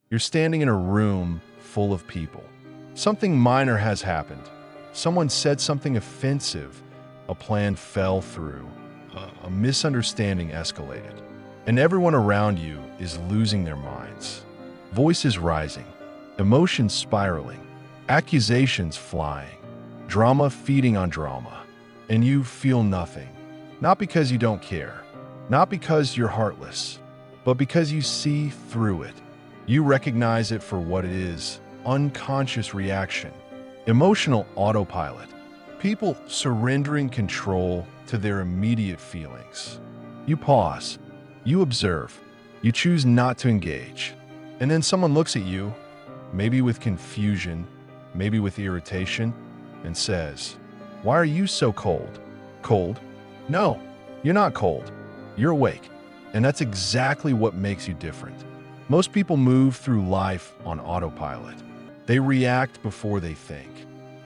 You're standing in a room full of people. Something minor has happened. Someone said something offensive. A plan fell through. A misunderstanding escalated. And everyone around you is losing their minds. Voices rising, emotions spiraling, accusations flying, drama feeding on drama. And you feel nothing. Not because you don't care, not because you're heartless, but because you see through it. You recognize it for what it is: unconscious reaction, emotional autopilot, people surrendering control to their immediate feelings. You pause, you observe, you choose not to engage. And then someone looks at you, maybe with confusion, maybe with irritation, and says, "Why are you so cold?" Cold? No, you're not cold. You're awake. And that's exactly what makes you different. Most people move through life on autopilot. They react before they think.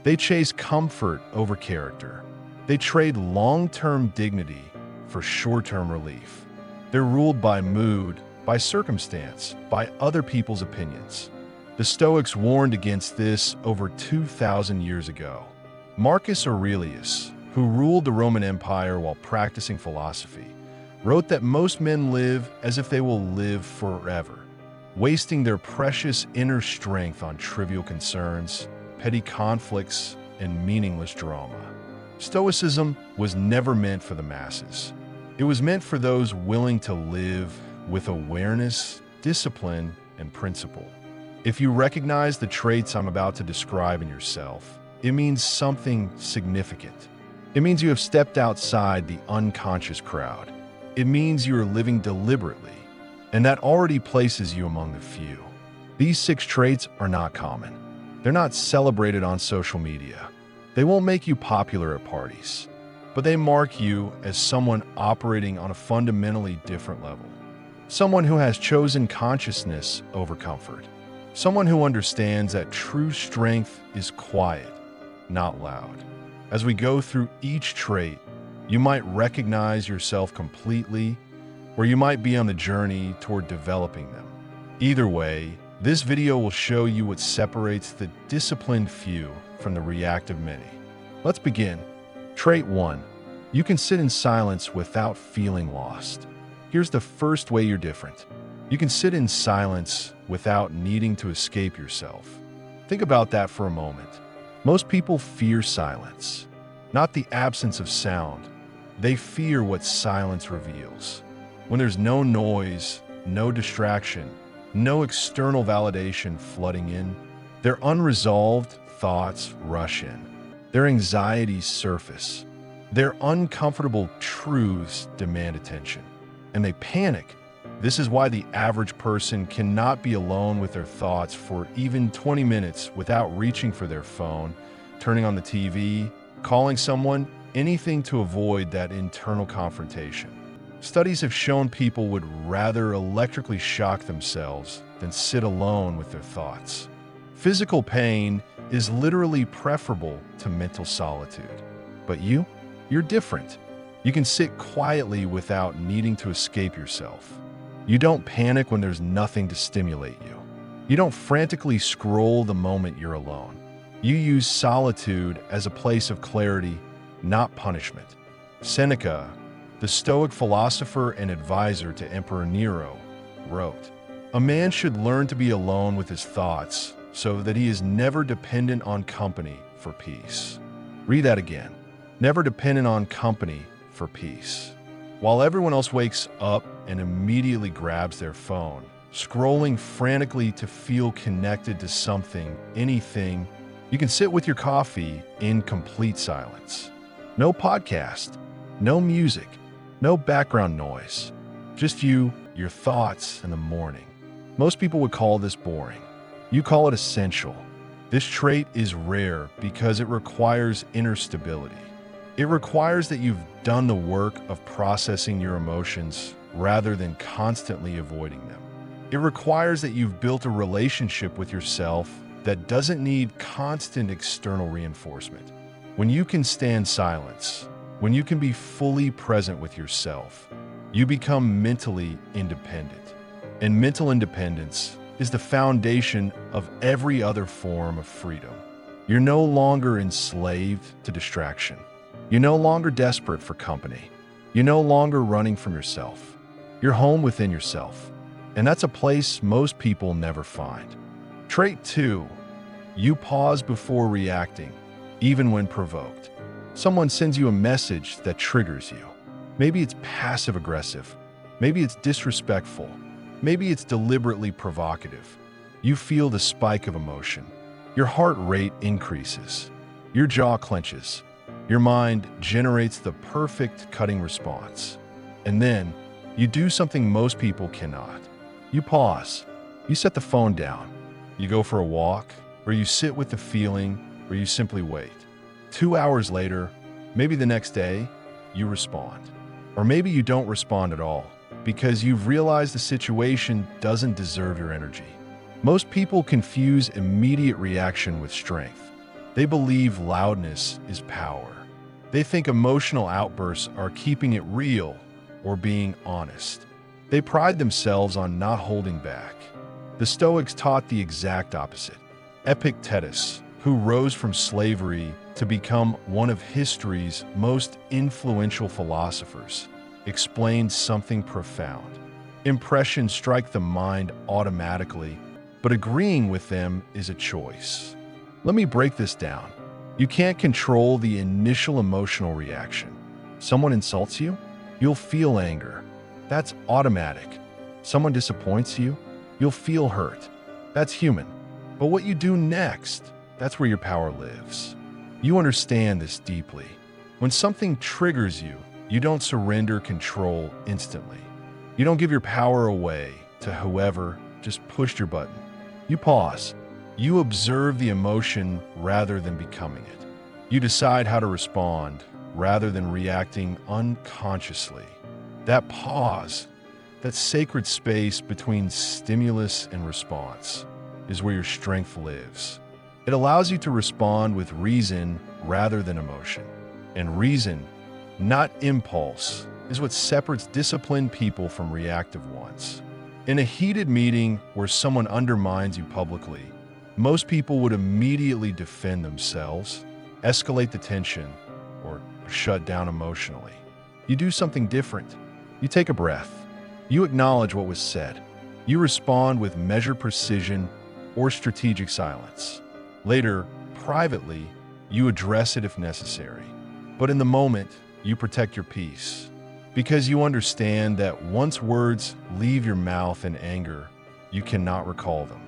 They chase comfort over character. They trade long-term dignity for short-term relief. They're ruled by mood, by circumstance, by other people's opinions. The Stoics warned against this over 2,000 years ago. Marcus Aurelius, who ruled the Roman Empire while practicing philosophy, wrote that most men live as if they will live forever, wasting their precious inner strength on trivial concerns, petty conflicts, and meaningless drama. Stoicism was never meant for the masses. It was meant for those willing to live with awareness, discipline, and principle. If you recognize the traits I'm about to describe in yourself, it means something significant. It means you have stepped outside the unconscious crowd. It means you are living deliberately, and that already places you among the few. These 6 traits are not common. They're not celebrated on social media. They won't make you popular at parties, but they mark you as someone operating on a fundamentally different level. Someone who has chosen consciousness over comfort. Someone who understands that true strength is quiet, not loud. As we go through each trait, you might recognize yourself completely, or you might be on the journey toward developing them. Either way, this video will show you what separates the disciplined few from the reactive many. Let's begin. Trait 1. You can sit in silence without feeling lost. Here's the first way you're different. You can sit in silence without needing to escape yourself. Think about that for a moment. Most people fear silence, not the absence of sound. They fear what silence reveals. When there's no noise, no distraction, no external validation flooding in, their unresolved thoughts rush in. Their anxieties surface. Their uncomfortable truths demand attention. And they panic. This is why the average person cannot be alone with their thoughts for even 20 minutes without reaching for their phone, turning on the TV, calling someone, anything to avoid that internal confrontation. Studies have shown people would rather electrically shock themselves than sit alone with their thoughts. Physical pain is literally preferable to mental solitude. But you're different. You can sit quietly without needing to escape yourself. You don't panic when there's nothing to stimulate you. You don't frantically scroll the moment you're alone. You use solitude as a place of clarity, not punishment. Seneca, the Stoic philosopher and advisor to Emperor Nero, wrote, "A man should learn to be alone with his thoughts so that he is never dependent on company for peace." Read that again. Never dependent on company for peace. While everyone else wakes up and immediately grabs their phone, scrolling frantically to feel connected to something, anything, you can sit with your coffee in complete silence. No podcast, no music, no background noise. Just you, your thoughts, and the morning. Most people would call this boring. You call it essential. This trait is rare because it requires inner stability. It requires that you've done the work of processing your emotions rather than constantly avoiding them. It requires that you've built a relationship with yourself that doesn't need constant external reinforcement. When you can stand silence, when you can be fully present with yourself, you become mentally independent. And mental independence is the foundation of every other form of freedom. You're no longer enslaved to distraction. You're no longer desperate for company. You're no longer running from yourself. You're home within yourself. And that's a place most people never find. Trait 2. You pause before reacting, even when provoked. Someone sends you a message that triggers you. Maybe it's passive-aggressive. Maybe it's disrespectful. Maybe it's deliberately provocative. You feel the spike of emotion. Your heart rate increases. Your jaw clenches. Your mind generates the perfect cutting response. And then, you do something most people cannot. You pause. You set the phone down. You go for a walk, or you sit with the feeling, or you simply wait. 2 hours later, maybe the next day, you respond. Or maybe you don't respond at all, because you've realized the situation doesn't deserve your energy. Most people confuse immediate reaction with strength. They believe loudness is power. They think emotional outbursts are keeping it real or being honest. They pride themselves on not holding back. The Stoics taught the exact opposite. Epictetus, who rose from slavery to become one of history's most influential philosophers, explained something profound. Impressions strike the mind automatically, but agreeing with them is a choice. Let me break this down. You can't control the initial emotional reaction. Someone insults you, you'll feel anger. That's automatic. Someone disappoints you, you'll feel hurt. That's human. But what you do next, that's where your power lives. You understand this deeply. When something triggers you, you don't surrender control instantly. You don't give your power away to whoever just pushed your button. You pause. You observe the emotion rather than becoming it. You decide how to respond rather than reacting unconsciously. That pause, that sacred space between stimulus and response, is where your strength lives. It allows you to respond with reason rather than emotion. And reason, not impulse, is what separates disciplined people from reactive ones. In a heated meeting where someone undermines you publicly, most people would immediately defend themselves, escalate the tension, or shut down emotionally. You do something different. You take a breath. You acknowledge what was said. You respond with measured precision or strategic silence. Later, privately, you address it if necessary. But in the moment, you protect your peace. Because you understand that once words leave your mouth in anger, you cannot recall them.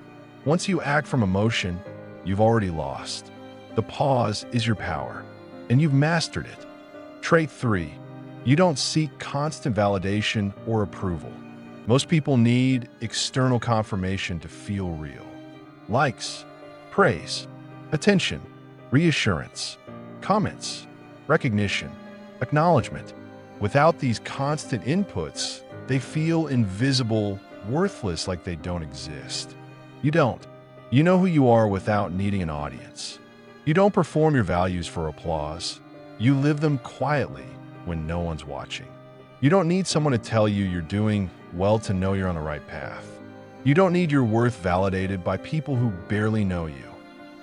Once you act from emotion, you've already lost. The pause is your power, and you've mastered it. Trait 3. You don't seek constant validation or approval. Most people need external confirmation to feel real. Likes, praise, attention, reassurance, comments, recognition, acknowledgement. Without these constant inputs, they feel invisible, worthless, like they don't exist. You don't. You know who you are without needing an audience. You don't perform your values for applause. You live them quietly when no one's watching. You don't need someone to tell you you're doing well to know you're on the right path. You don't need your worth validated by people who barely know you.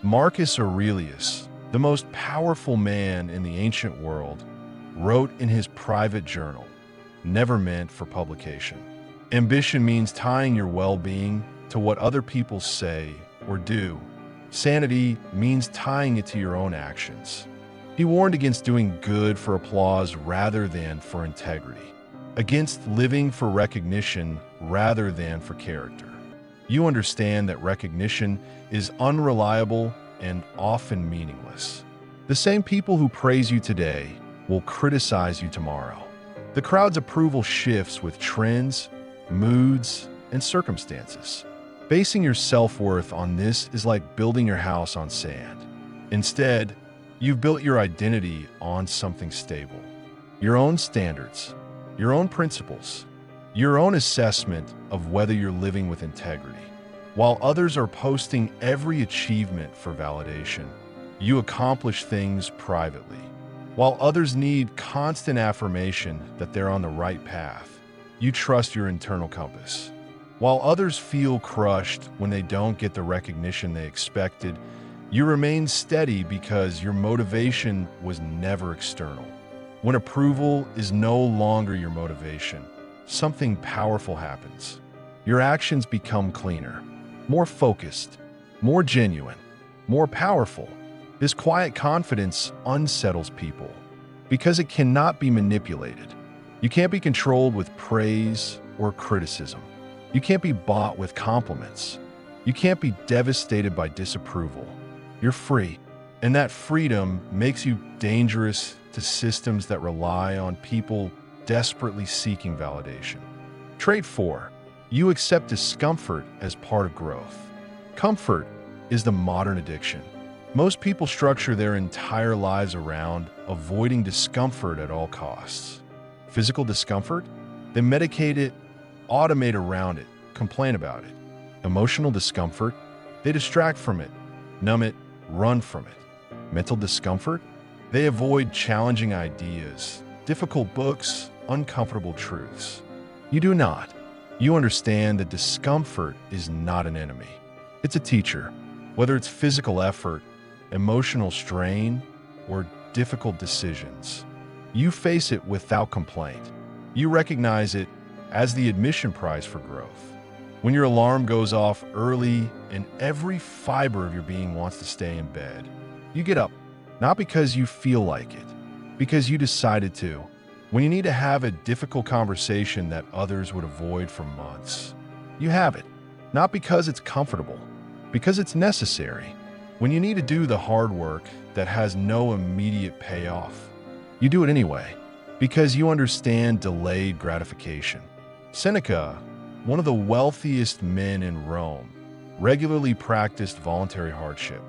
Marcus Aurelius, the most powerful man in the ancient world, wrote in his private journal, "Never meant for publication." Ambition means tying your well-being to what other people say or do. Sanity means tying it to your own actions. He warned against doing good for applause rather than for integrity, against living for recognition rather than for character. You understand that recognition is unreliable and often meaningless. The same people who praise you today will criticize you tomorrow. The crowd's approval shifts with trends, moods, and circumstances. Basing your self-worth on this is like building your house on sand. Instead, you've built your identity on something stable. Your own standards, your own principles, your own assessment of whether you're living with integrity. While others are posting every achievement for validation, you accomplish things privately. While others need constant affirmation that they're on the right path, you trust your internal compass. While others feel crushed when they don't get the recognition they expected, you remain steady because your motivation was never external. When approval is no longer your motivation, something powerful happens. Your actions become cleaner, more focused, more genuine, more powerful. This quiet confidence unsettles people because it cannot be manipulated. You can't be controlled with praise or criticism. You can't be bought with compliments. You can't be devastated by disapproval. You're free, and that freedom makes you dangerous to systems that rely on people desperately seeking validation. Trait 4. You accept discomfort as part of growth. Comfort is the modern addiction. Most people structure their entire lives around avoiding discomfort at all costs. Physical discomfort? They medicate it, automate around it, complain about it. Emotional discomfort? They distract from it, numb it, run from it. Mental discomfort? They avoid challenging ideas, difficult books, uncomfortable truths. You do not. You understand that discomfort is not an enemy. It's a teacher. Whether it's physical effort, emotional strain, or difficult decisions, you face it without complaint. You recognize it as the admission prize for growth. When your alarm goes off early and every fiber of your being wants to stay in bed, you get up, not because you feel like it, because you decided to. When you need to have a difficult conversation that others would avoid for months, you have it, not because it's comfortable, because it's necessary. When you need to do the hard work that has no immediate payoff, you do it anyway, because you understand delayed gratification. Seneca, one of the wealthiest men in Rome, regularly practiced voluntary hardship.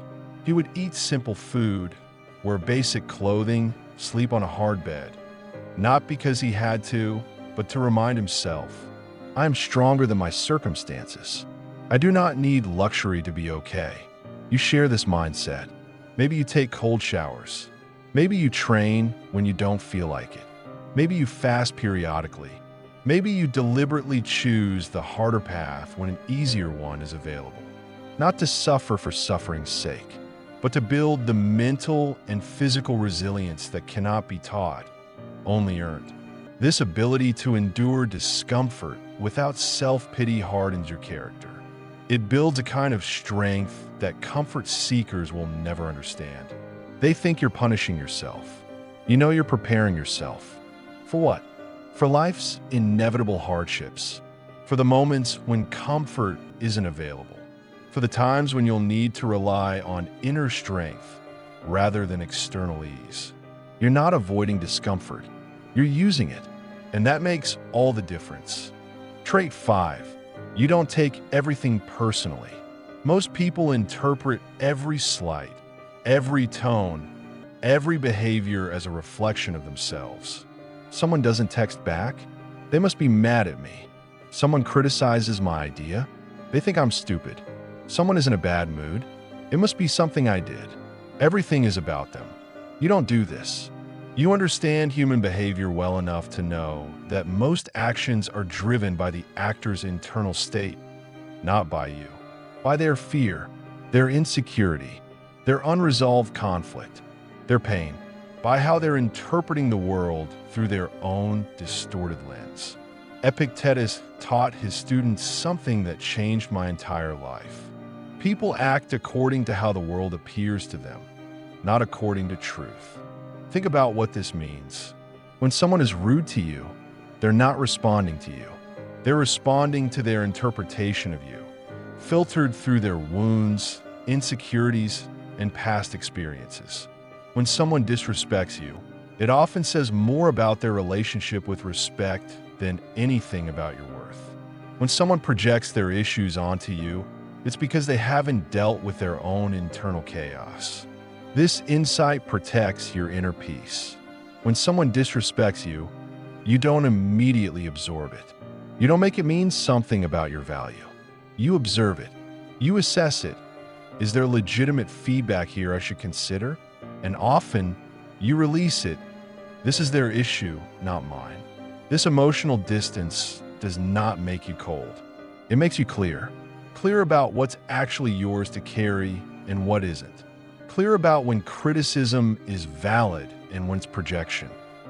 He would eat simple food, wear basic clothing, sleep on a hard bed, not because he had to, but to remind himself, I am stronger than my circumstances. I do not need luxury to be okay. You share this mindset. Maybe you take cold showers. Maybe you train when you don't feel like it. Maybe you fast periodically. Maybe you deliberately choose the harder path when an easier one is available. Not to suffer for suffering's sake, but to build the mental and physical resilience that cannot be taught, only earned. This ability to endure discomfort without self-pity hardens your character. It builds a kind of strength that comfort seekers will never understand. They think you're punishing yourself. You know you're preparing yourself. For what? For life's inevitable hardships. For the moments when comfort isn't available. For the times when you'll need to rely on inner strength rather than external ease. You're not avoiding discomfort. You're using it. And that makes all the difference. Trait 5. You don't take everything personally. Most people interpret every slight, every tone, every behavior as a reflection of themselves. Someone doesn't text back? They must be mad at me. Someone criticizes my idea? They think I'm stupid. Someone is in a bad mood? It must be something I did. Everything is about them. You don't do this. You understand human behavior well enough to know that most actions are driven by the actor's internal state, not by you. By their fear, their insecurity, their unresolved conflict, their pain, by how they're interpreting the world through their own distorted lens. Epictetus taught his students something that changed my entire life. People act according to how the world appears to them, not according to truth. Think about what this means. When someone is rude to you, they're not responding to you. They're responding to their interpretation of you, filtered through their wounds, insecurities, and past experiences. When someone disrespects you, it often says more about their relationship with respect than anything about your worth. When someone projects their issues onto you, it's because they haven't dealt with their own internal chaos. This insight protects your inner peace. When someone disrespects you, you don't immediately absorb it. You don't make it mean something about your value. You observe it. You assess it. Is there legitimate feedback here I should consider? And often, you release it. This is their issue, not mine. This emotional distance does not make you cold. It makes you clear. Clear about what's actually yours to carry and what isn't. Clear about when criticism is valid and when it's projection.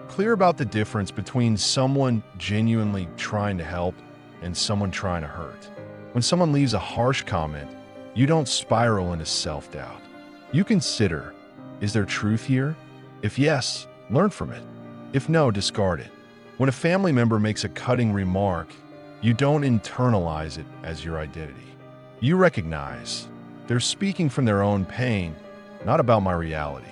Clear about the difference between someone genuinely trying to help and someone trying to hurt. When someone leaves a harsh comment, you don't spiral into self-doubt. You consider, is there truth here? If yes, learn from it. If no, discard it. When a family member makes a cutting remark, you don't internalize it as your identity. You recognize they're speaking from their own pain, not about my reality.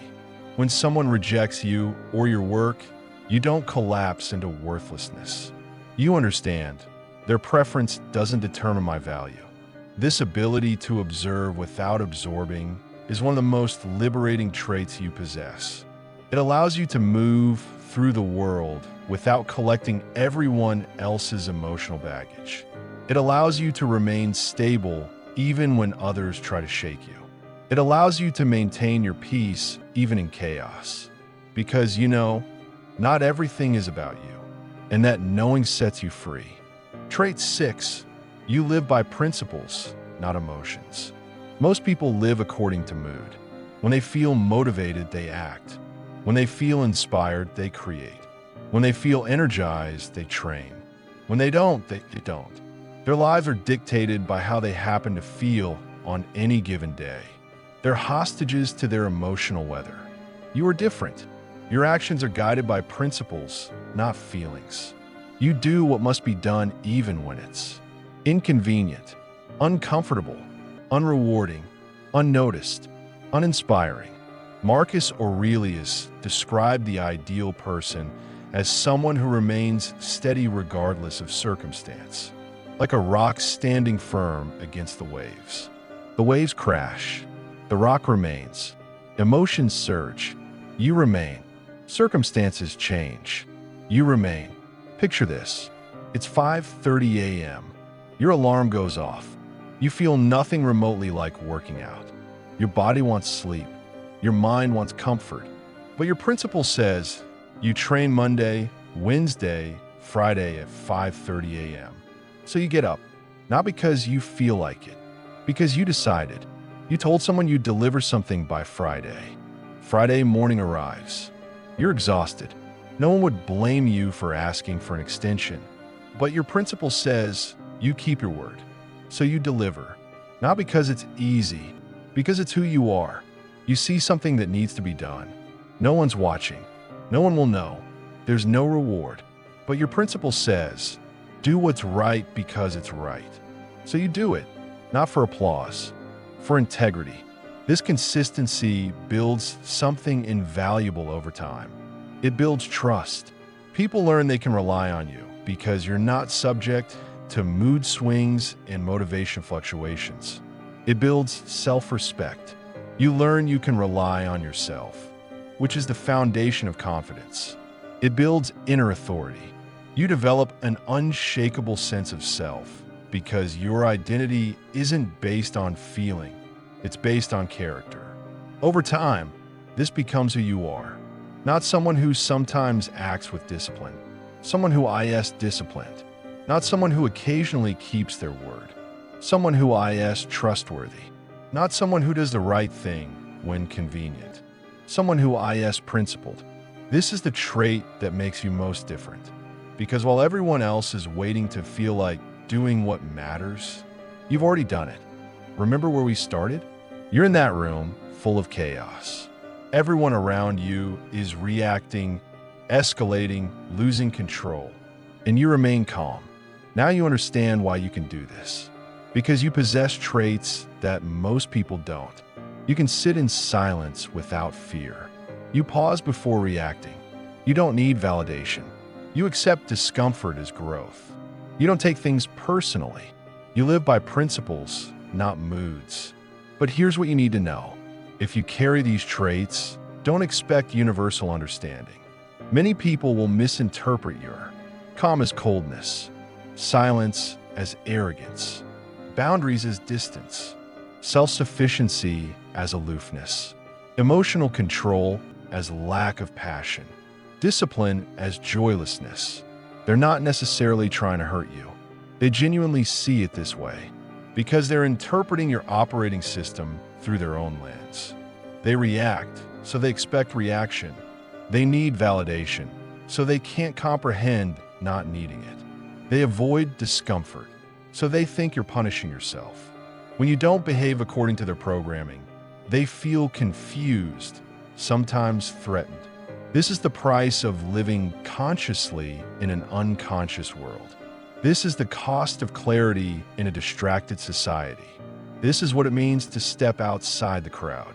When someone rejects you or your work, you don't collapse into worthlessness. You understand their preference doesn't determine my value. This ability to observe without absorbing is one of the most liberating traits you possess. It allows you to move through the world without collecting everyone else's emotional baggage. It allows you to remain stable even when others try to shake you. It allows you to maintain your peace even in chaos. Because you know, not everything is about you, and that knowing sets you free. Trait 6. You live by principles, not emotions. Most people live according to mood. When they feel motivated, they act. When they feel inspired, they create. When they feel energized, they train. When they don't, they don't. Their lives are dictated by how they happen to feel on any given day. They're hostages to their emotional weather. You are different. Your actions are guided by principles, not feelings. You do what must be done even when it's inconvenient, uncomfortable, unrewarding, unnoticed, uninspiring. Marcus Aurelius described the ideal person as someone who remains steady regardless of circumstance, like a rock standing firm against the waves. The waves crash. The rock remains. Emotions surge. You remain. Circumstances change. You remain. Picture this. It's 5:30 a.m. Your alarm goes off. You feel nothing remotely like working out. Your body wants sleep. Your mind wants comfort. But your principle says you train Monday, Wednesday, Friday at 5:30 a.m. So you get up, not because you feel like it, because you decided. You told someone you'd deliver something by Friday. Friday morning arrives. You're exhausted. No one would blame you for asking for an extension. But your principle says you keep your word. So you deliver. Not because it's easy, because it's who you are. You see something that needs to be done. No one's watching. No one will know. There's no reward. But your principle says, do what's right because it's right. So you do it, not for applause, for integrity. This consistency builds something invaluable over time. It builds trust. People learn they can rely on you because you're not subject to mood swings and motivation fluctuations. It builds self-respect. You learn you can rely on yourself, which is the foundation of confidence. It builds inner authority. You develop an unshakable sense of self because your identity isn't based on feeling, it's based on character. Over time, this becomes who you are. Not someone who sometimes acts with discipline, someone who is disciplined, not someone who occasionally keeps their word, someone who is trustworthy, not someone who does the right thing when convenient, someone who is principled. This is the trait that makes you most different. Because while everyone else is waiting to feel like doing what matters, you've already done it. Remember where we started? You're in that room full of chaos. Everyone around you is reacting, escalating, losing control, and you remain calm. Now you understand why you can do this. Because you possess traits that most people don't. You can sit in silence without fear. You pause before reacting. You don't need validation. You accept discomfort as growth. You don't take things personally. You live by principles, not moods. But here's what you need to know. If you carry these traits, don't expect universal understanding. Many people will misinterpret your calm as coldness, silence as arrogance, boundaries as distance, self-sufficiency as aloofness, emotional control as lack of passion, discipline as joylessness. They're not necessarily trying to hurt you. They genuinely see it this way because they're interpreting your operating system through their own lens. They react, so they expect reaction. They need validation, so they can't comprehend not needing it. They avoid discomfort, so they think you're punishing yourself. When you don't behave according to their programming, they feel confused, sometimes threatened. This is the price of living consciously in an unconscious world. This is the cost of clarity in a distracted society. This is what it means to step outside the crowd.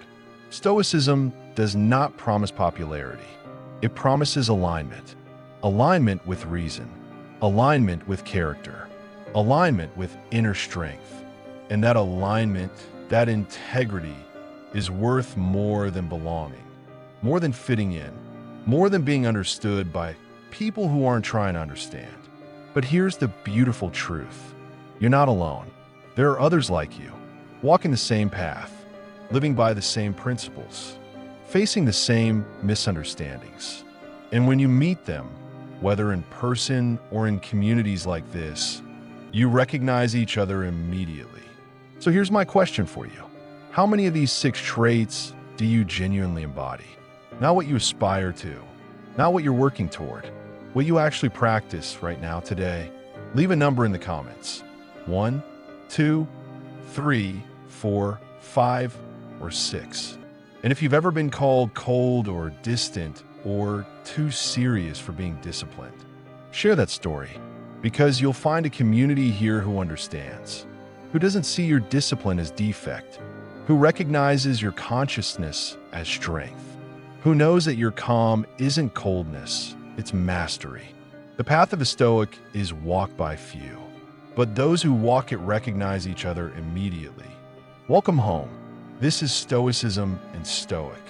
Stoicism does not promise popularity. It promises alignment. Alignment with reason. Alignment with character. Alignment with inner strength. And that alignment, that integrity, is worth more than belonging, more than fitting in, more than being understood by people who aren't trying to understand. But here's the beautiful truth. You're not alone. There are others like you, walking the same path, living by the same principles, facing the same misunderstandings. And when you meet them, whether in person or in communities like this, you recognize each other immediately. So here's my question for you. How many of these 6 traits do you genuinely embody? Not what you aspire to, not what you're working toward, what you actually practice right now today. Leave a number in the comments. 1, 2, 3, 4, 5, or 6. And if you've ever been called cold or distant or too serious for being disciplined, share that story, because you'll find a community here who understands, who doesn't see your discipline as defect, who recognizes your consciousness as strength, who knows that your calm isn't coldness, it's mastery. The path of a Stoic is walked by few, but those who walk it recognize each other immediately. Welcome home. This is Stoicism and Stoic.